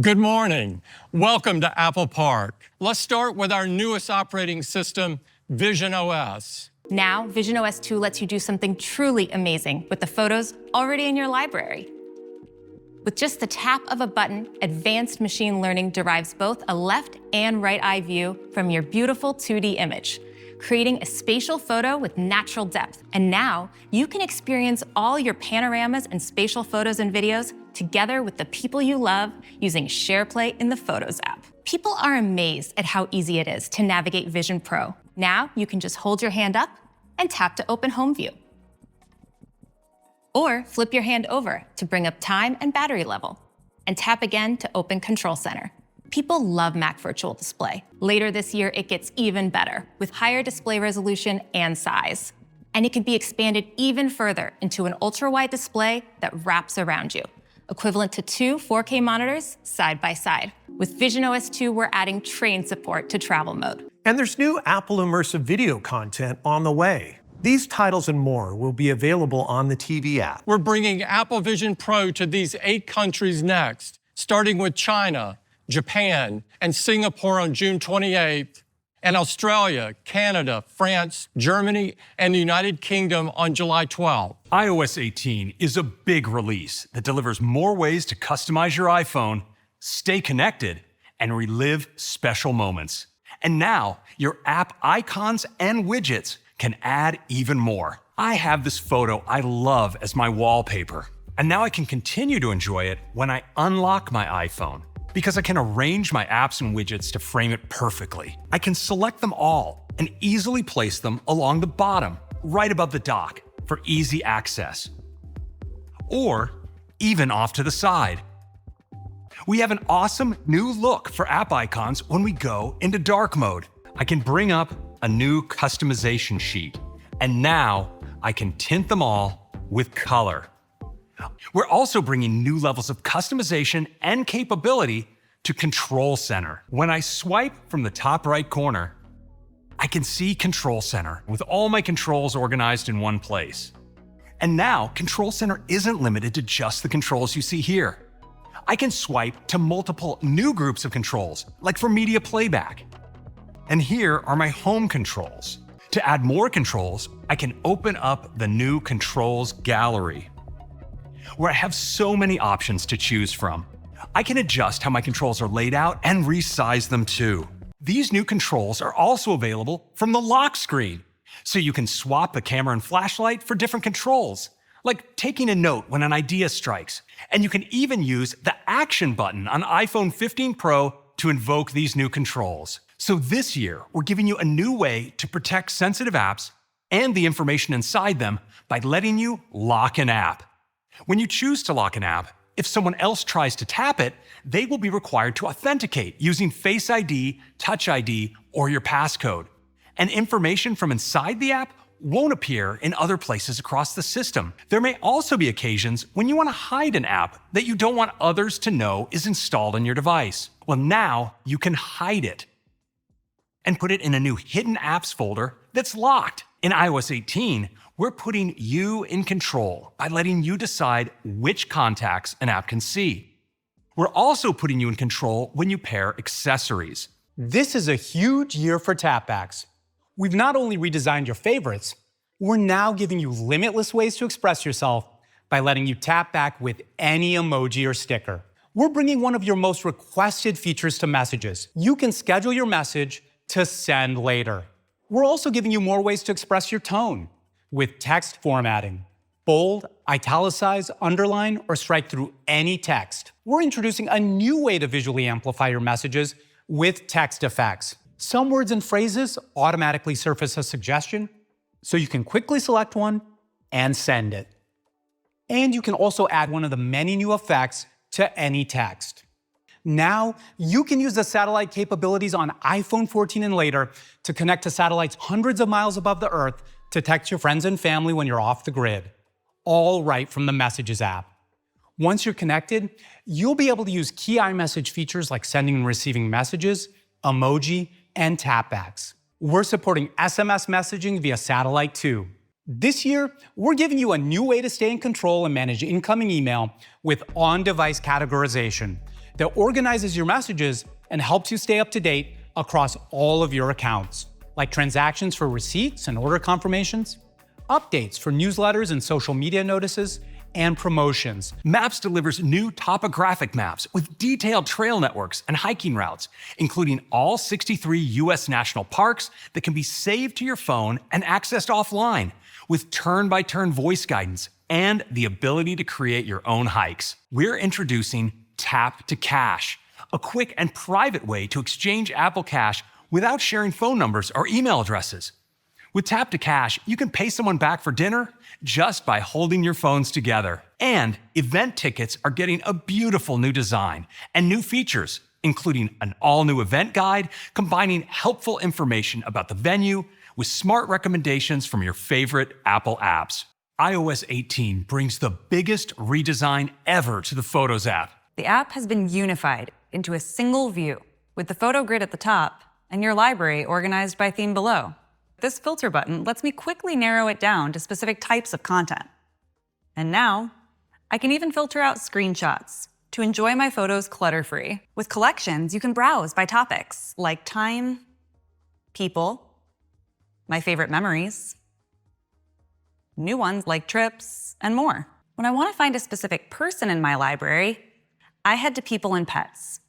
Good morning. Welcome to Apple Park. Let's start with our newest operating system, visionOS. Now, visionOS 2 lets you do something truly amazing with the photos already in your library. With just the tap of a button, advanced machine learning derives both a left and right eye view from your beautiful 2D image, creating a spatial photo with natural depth. And now, you can experience all your panoramas and spatial photos and videos together with the people you love using SharePlay in the Photos app. People are amazed at how easy it is to navigate Vision Pro. Now, you can just hold your hand up and tap to open Home View. Or flip your hand over to bring up time and battery level, and tap again to open Control Center. People love Mac Virtual Display. Later this year, it gets even better with higher display resolution and size. And it can be expanded even further into an ultra-wide display that wraps around you, equivalent to 2 4K monitors side by side. With visionOS 2, we're adding train support to travel mode. And there's new Apple immersive video content on the way. These titles and more will be available on the TV app. We're bringing Apple Vision Pro to these 8 countries next, starting with China, Japan, and Singapore on June 28th, and Australia, Canada, France, Germany, and the United Kingdom on July 12th. iOS 18 is a big release that delivers more ways to customize your iPhone, stay connected, and relive special moments. And now, your app icons and widgets can add even more. I have this photo I love as my wallpaper, and now I can continue to enjoy it when I unlock my iPhone, because I can arrange my apps and widgets to frame it perfectly. I can select them all and easily place them along the bottom, right above the dock, for easy access. Or even off to the side. We have an awesome new look for app icons when we go into dark mode. I can bring up a new customization sheet, and now I can tint them all with color. We're also bringing new levels of customization and capability to Control Center. When I swipe from the top right corner, I can see Control Center with all my controls organized in one place. And now, Control Center isn't limited to just the controls you see here. I can swipe to multiple new groups of controls, like for media playback. And here are my home controls. To add more controls, I can open up the new Controls Gallery, where I have so many options to choose from. I can adjust how my controls are laid out and resize them too. These new controls are also available from the lock screen, so you can swap the camera and flashlight for different controls, like taking a note when an idea strikes. And you can even use the Action button on iPhone 15 Pro to invoke these new controls. So this year, we're giving you a new way to protect sensitive apps and the information inside them by letting you lock an app. When you choose to lock an app, if someone else tries to tap it, they will be required to authenticate using Face ID, Touch ID, or your passcode. And information from inside the app won't appear in other places across the system. There may also be occasions when you want to hide an app that you don't want others to know is installed on your device. Well, now you can hide it and put it in a new Hidden Apps folder that's locked. In iOS 18, we're putting you in control by letting you decide which contacts an app can see. We're also putting you in control when you pair accessories. This is a huge year for tapbacks. We've not only redesigned your favorites, we're now giving you limitless ways to express yourself by letting you tap back with any emoji or sticker. We're bringing one of your most requested features to messages. You can schedule your message to send later. We're also giving you more ways to express your tone with text formatting. Bold, italicize, underline, or strike through any text. We're introducing a new way to visually amplify your messages with text effects. Some words and phrases automatically surface a suggestion, so you can quickly select one and send it. And you can also add one of the many new effects to any text. Now, you can use the satellite capabilities on iPhone 14 and later to connect to satellites hundreds of miles above the Earth to text your friends and family when you're off the grid, all right from the Messages app. Once you're connected, you'll be able to use key iMessage features like sending and receiving messages, emoji, and tapbacks. We're supporting SMS messaging via satellite too. This year, we're giving you a new way to stay in control and manage incoming email with on-device categorization. that organizes your messages and helps you stay up to date across all of your accounts, like transactions for receipts and order confirmations, updates for newsletters and social media notices, and promotions. Maps delivers new topographic maps with detailed trail networks and hiking routes, including all 63 US national parks that can be saved to your phone and accessed offline, with turn-by-turn voice guidance and the ability to create your own hikes. We're introducing Tap to Cash, a quick and private way to exchange Apple Cash without sharing phone numbers or email addresses. With Tap to Cash, you can pay someone back for dinner just by holding your phones together. And event tickets are getting a beautiful new design and new features, including an all-new event guide combining helpful information about the venue with smart recommendations from your favorite Apple apps. iOS 18 brings the biggest redesign ever to the Photos app. The app has been unified into a single view with the photo grid at the top and your library organized by theme below. This filter button lets me quickly narrow it down to specific types of content. And now, I can even filter out screenshots to enjoy my photos clutter-free. With collections, you can browse by topics like time, people, my favorite memories, new ones like trips, and more. When I want to find a specific person in my library, I head to People and Pets,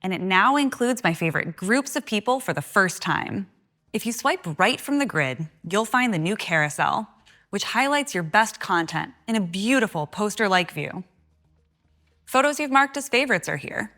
and it now includes my favorite groups of people for the first time. If you swipe right from the grid, you'll find the new carousel, which highlights your best content in a beautiful poster-like view. Photos you've marked as favorites are here,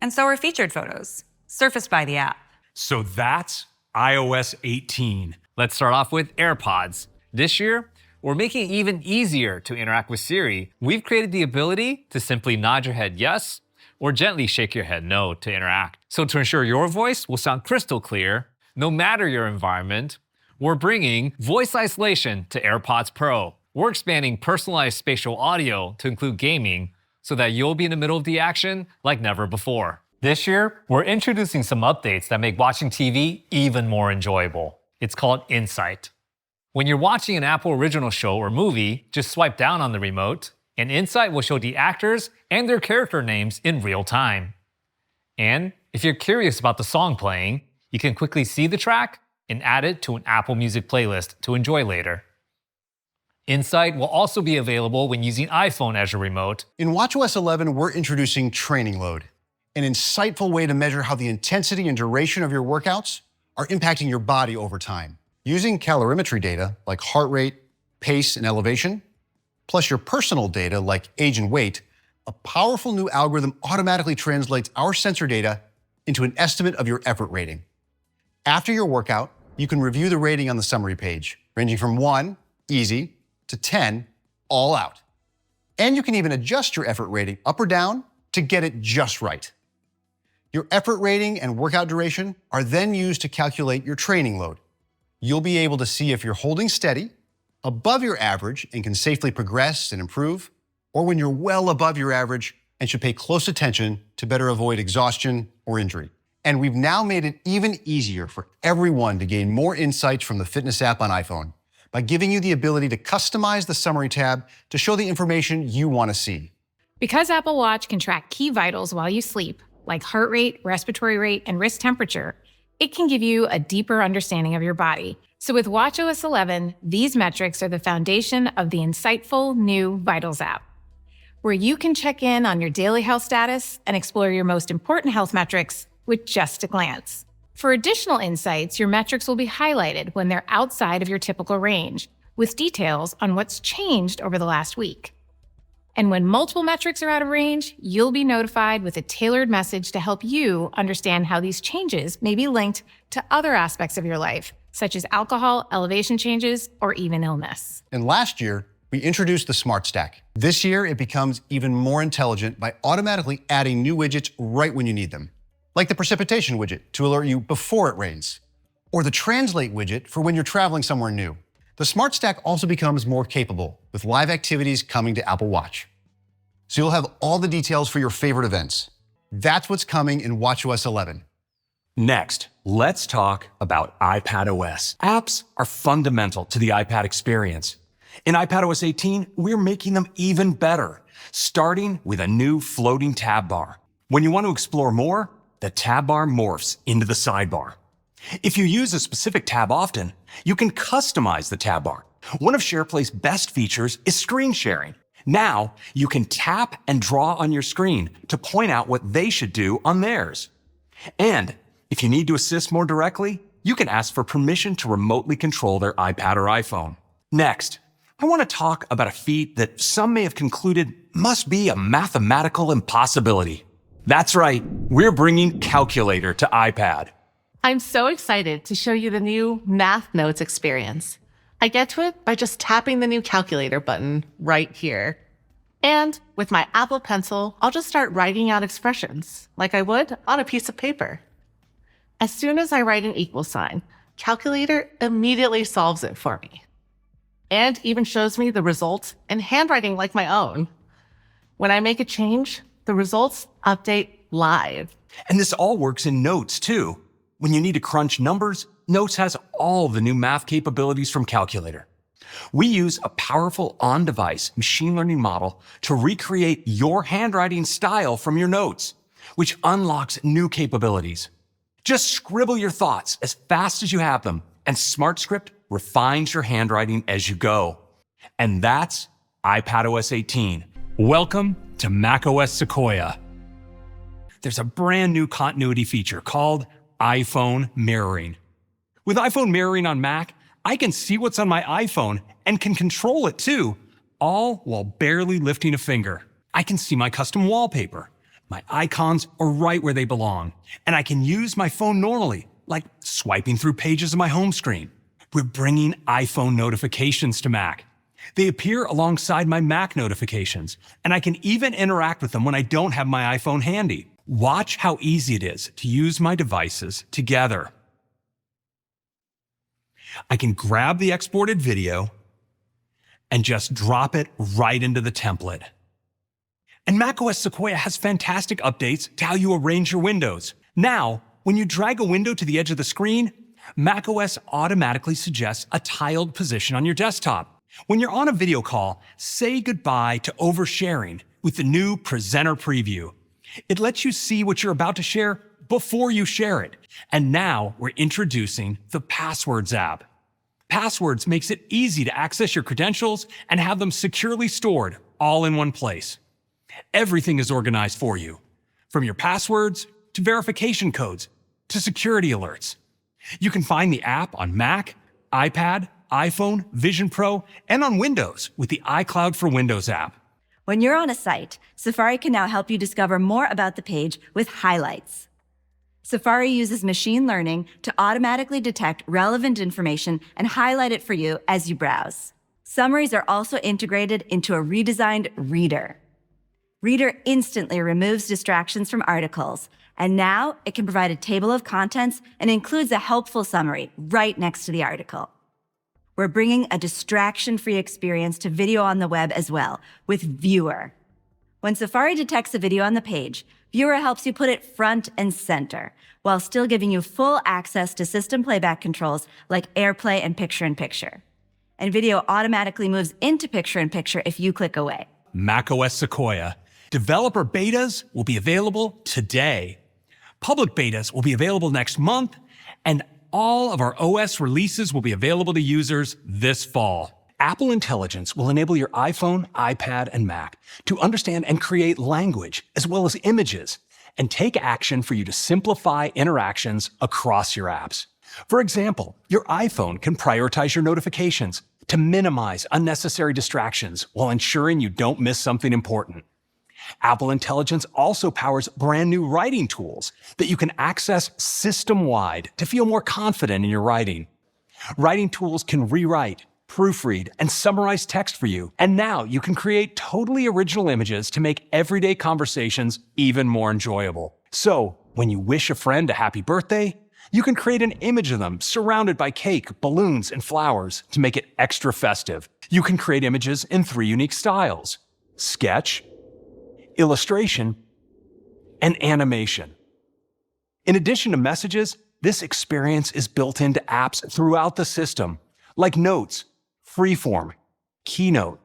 and so are featured photos, surfaced by the app. So that's iOS 18. Let's start off with AirPods. This year, we're making it even easier to interact with Siri. We've created the ability to simply nod your head yes, or gently shake your head no to interact. So to ensure your voice will sound crystal clear, no matter your environment, we're bringing voice isolation to AirPods Pro. We're expanding personalized spatial audio to include gaming so that you'll be in the middle of the action like never before. This year, we're introducing some updates that make watching TV even more enjoyable. It's called Insight. When you're watching an Apple original show or movie, just swipe down on the remote, and Insight will show the actors and their character names in real time. And if you're curious about the song playing, you can quickly see the track and add it to an Apple Music playlist to enjoy later. Insight will also be available when using iPhone as your remote. In watchOS 11, we're introducing Training Load, an insightful way to measure how the intensity and duration of your workouts are impacting your body over time. Using calorimetry data like heart rate, pace, and elevation, plus your personal data like age and weight, a powerful new algorithm automatically translates our sensor data into an estimate of your effort rating. After your workout, you can review the rating on the summary page, ranging from 1, easy, to 10, all out. And you can even adjust your effort rating up or down to get it just right. Your effort rating and workout duration are then used to calculate your training load. You'll be able to see if you're holding steady, above your average and can safely progress and improve, or when you're well above your average and should pay close attention to better avoid exhaustion or injury. And we've now made it even easier for everyone to gain more insights from the Fitness app on iPhone by giving you the ability to customize the Summary tab to show the information you want to see. Because Apple Watch can track key vitals while you sleep, like heart rate, respiratory rate, and wrist temperature, it can give you a deeper understanding of your body. So with watchOS 11, these metrics are the foundation of the insightful new Vitals app, where you can check in on your daily health status and explore your most important health metrics with just a glance. For additional insights, your metrics will be highlighted when they're outside of your typical range, with details on what's changed over the last week. And when multiple metrics are out of range, you'll be notified with a tailored message to help you understand how these changes may be linked to other aspects of your life, such as alcohol, elevation changes, or even illness. And last year, we introduced the Smart Stack. This year, it becomes even more intelligent by automatically adding new widgets right when you need them, like the precipitation widget to alert you before it rains, or the Translate widget for when you're traveling somewhere new. The Smart Stack also becomes more capable with live activities coming to Apple Watch. So you'll have all the details for your favorite events. That's what's coming in watchOS 11. Next, let's talk about iPadOS. Apps are fundamental to the iPad experience. In iPadOS 18, we're making them even better, starting with a new floating tab bar. When you want to explore more, the tab bar morphs into the sidebar. If you use a specific tab often, you can customize the tab bar. One of SharePlay's best features is screen sharing. Now, you can tap and draw on your screen to point out what they should do on theirs. And if you need to assist more directly, you can ask for permission to remotely control their iPad or iPhone. Next, I want to talk about a feat that some may have concluded must be a mathematical impossibility. That's right, we're bringing Calculator to iPad. I'm so excited to show you the new Math Notes experience. I get to it by just tapping the new Calculator button right here. And with my Apple Pencil, I'll just start writing out expressions like I would on a piece of paper. As soon as I write an equal sign, Calculator immediately solves it for me. And even shows me the results in handwriting like my own. When I make a change, the results update live. And this all works in Notes too. When you need to crunch numbers, Notes has all the new math capabilities from Calculator. We use a powerful on-device machine learning model to recreate your handwriting style from your notes, which unlocks new capabilities. Just scribble your thoughts as fast as you have them, and SmartScript refines your handwriting as you go. And that's iPadOS 18. Welcome to macOS Sequoia. There's a brand new continuity feature called iPhone mirroring. With iPhone mirroring on Mac, I can see what's on my iPhone and can control it too, all while barely lifting a finger. I can see my custom wallpaper. My icons are right where they belong, and I can use my phone normally, like swiping through pages of my home screen. We're bringing iPhone notifications to Mac. They appear alongside my Mac notifications, and I can even interact with them when I don't have my iPhone handy. Watch how easy it is to use my devices together. I can grab the exported video and just drop it right into the template. And macOS Sequoia has fantastic updates to how you arrange your windows. Now, when you drag a window to the edge of the screen, macOS automatically suggests a tiled position on your desktop. When you're on a video call, say goodbye to oversharing with the new Presenter Preview. It lets you see what you're about to share before you share it. And now we're introducing the Passwords app. Passwords makes it easy to access your credentials and have them securely stored all in one place. Everything is organized for you, from your passwords to verification codes to security alerts. You can find the app on Mac, iPad, iPhone, Vision Pro, and on Windows with the iCloud for Windows app. When you're on a site, Safari can now help you discover more about the page with highlights. Safari uses machine learning to automatically detect relevant information and highlight it for you as you browse. Summaries are also integrated into a redesigned Reader. Reader instantly removes distractions from articles, and now it can provide a table of contents and includes a helpful summary right next to the article. We're bringing a distraction-free experience to video on the web as well, with Viewer. When Safari detects a video on the page, Viewer helps you put it front and center, while still giving you full access to system playback controls like AirPlay and Picture-in-Picture. And video automatically moves into Picture-in-Picture if you click away. macOS Sequoia. Developer betas will be available today. Public betas will be available next month, and all of our OS releases will be available to users this fall. Apple Intelligence will enable your iPhone, iPad, and Mac to understand and create language as well as images and take action for you to simplify interactions across your apps. For example, your iPhone can prioritize your notifications to minimize unnecessary distractions while ensuring you don't miss something important. Apple Intelligence also powers brand new writing tools that you can access system-wide to feel more confident in your writing. Writing tools can rewrite, proofread, and summarize text for you. And now you can create totally original images to make everyday conversations even more enjoyable. So, when you wish a friend a happy birthday, you can create an image of them surrounded by cake, balloons, and flowers to make it extra festive. You can create images in 3 unique styles: sketch, illustration, and animation. In addition to messages, this experience is built into apps throughout the system, like Notes, Freeform, Keynote,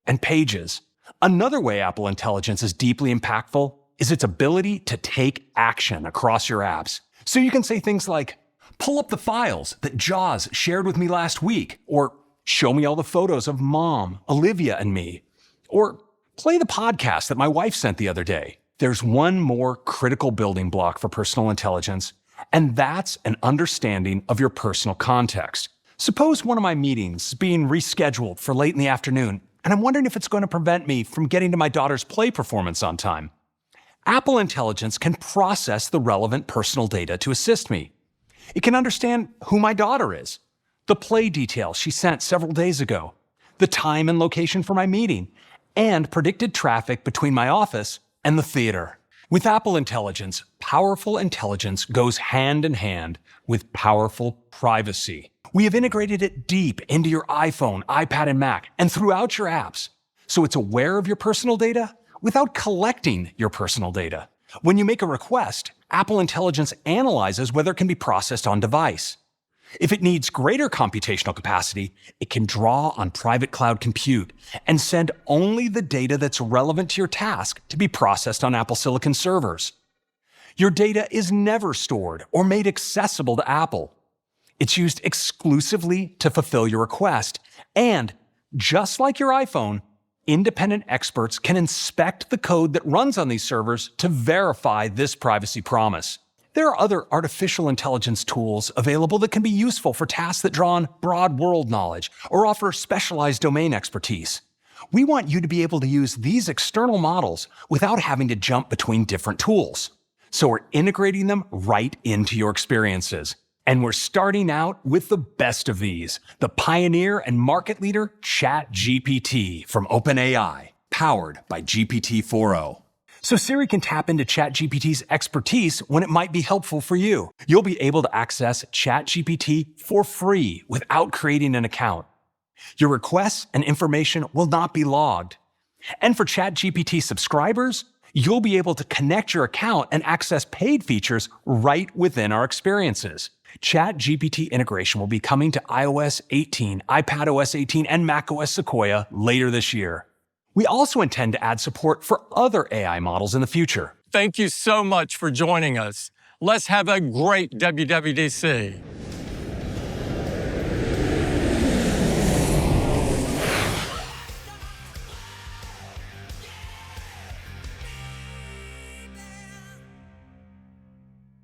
and Pages. Another way Apple Intelligence is deeply impactful is its ability to take action across your apps. So you can say things like, pull up the files that Jaws shared with me last week, or show me all the photos of Mom, Olivia, and me, or play the podcast that my wife sent the other day. There's one more critical building block for personal intelligence, and that's an understanding of your personal context. Suppose one of my meetings is being rescheduled for late in the afternoon, and I'm wondering if it's going to prevent me from getting to my daughter's play performance on time. Apple Intelligence can process the relevant personal data to assist me. It can understand who my daughter is, the play details she sent several days ago, the time and location for my meeting, and predicted traffic between my office and the theater. With Apple Intelligence, powerful intelligence goes hand in hand with powerful privacy. We have integrated it deep into your iPhone, iPad, and Mac, and throughout your apps, so it's aware of your personal data without collecting your personal data. When you make a request, Apple Intelligence analyzes whether it can be processed on device. If it needs greater computational capacity, it can draw on private cloud compute and send only the data that's relevant to your task to be processed on Apple Silicon servers. Your data is never stored or made accessible to Apple. It's used exclusively to fulfill your request, and just like your iPhone, independent experts can inspect the code that runs on these servers to verify this privacy promise. There are other artificial intelligence tools available that can be useful for tasks that draw on broad world knowledge or offer specialized domain expertise. We want you to be able to use these external models without having to jump between different tools. So we're integrating them right into your experiences. And we're starting out with the best of these, the pioneer and market leader ChatGPT from OpenAI, powered by GPT-4o. So Siri can tap into ChatGPT's expertise when it might be helpful for you. You'll be able to access ChatGPT for free without creating an account. Your requests and information will not be logged. And for ChatGPT subscribers, you'll be able to connect your account and access paid features right within our experiences. ChatGPT integration will be coming to iOS 18, iPadOS 18, and macOS Sequoia later this year. We also intend to add support for other AI models in the future. Thank you so much for joining us. Let's have a great WWDC.